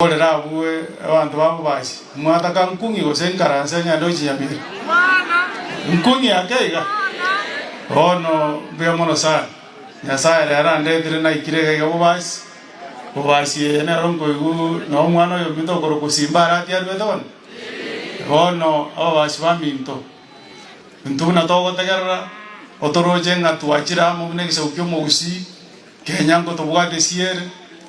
Olera buwe abantu babo basi mwata kankungi gosenkaransa nyandoji yamire nkungi akeiga ono bya mono sana nyasaye rara ndetire na ikirege gabo basi ena rongo igu no mwana yo mito koro kusimbara ati arwedon ono basi baminto ntuna togo tegerra otoroje ngatuachira mu negisa ukyo mugusi kenyango tobwate siere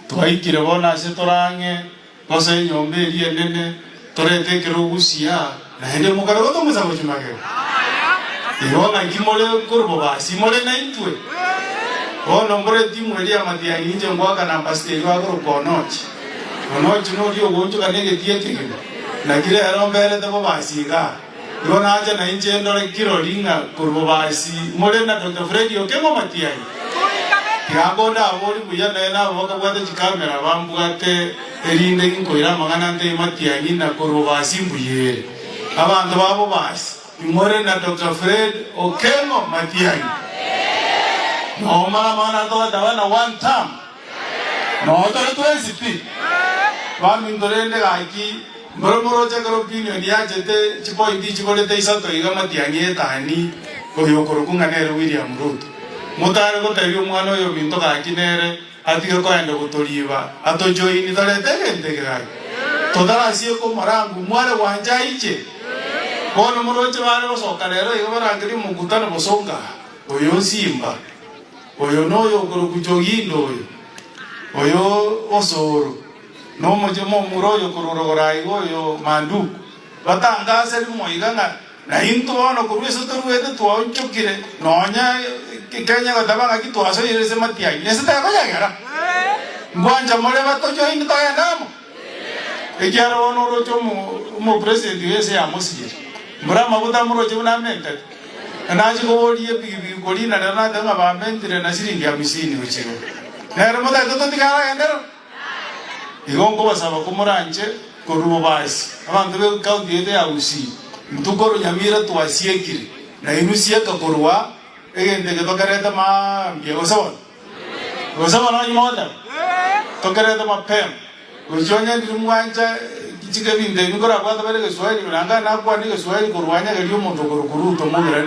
twaikire bona se torange Kose nyombe liye nene torete kerugusia na hende mukaro goto musabo chimake. Iwona ngimole kurbo basi mole na intwe. Ono ngore timu elia matia inje ngwaka na pasteri wa gro konochi. Konochi no dio gonjo kanege tieke. Na kile erombere tebo basi ga. Iwona aja na inje ndore kiro linga kurbo basi mole na Dr. Freddy okemo matia. Kiabonda abori kujana na boka bwate chikamera bambwate erinde nkoira magana nte matia nyina koroba simbuyere abantu babo basi imore na Dr. Fred okemo matia no mana to dawana one time no to twesipi bami ndorende gaki moro chakaro opinion ya jete chipo indi chikole te isato iga matia nyetani oyo korokunga nero William Ruto mutare ko tayo mwana yo minto gaki nere atiyo ko ende gutoriba atojoini torete gente gai todara sie ko marangu mware wanja iche kono muroche bale bosoka lero igo barangiri mukutana bosonga oyo simba oyo noyo koro kujogindo oyo osoro no moje mo muroyo kororogora igo yo mandu batangase limoiganga na into ono kurueso toruete tuonchokire nonya Kenya katabanga kitu aso yese matia yese ta kaya gara ngwanja mole batojo ini ta ya namo ekyaro ono rojo mu president yese ya musije murama buta murojo na mente anaji ko woliye bibi golina na danga ba mentire na siringi ya misini uchiro nero muta toto tikara endero igongo basaba kumuranje korubo basi abantu be kaudi yete ya usi mtukoro nyamira tuwasiekire na inusiye kakorwa egente que tocareta ma Diego Sabon. Diego Sabon no imota. Tocareta ma pem. Ujonya di muanja chica vinde ni kora kwa tabele ke suai ni nanga na kwa ni ke suai ko ruanya ke lio moto ko kuru to mo gran.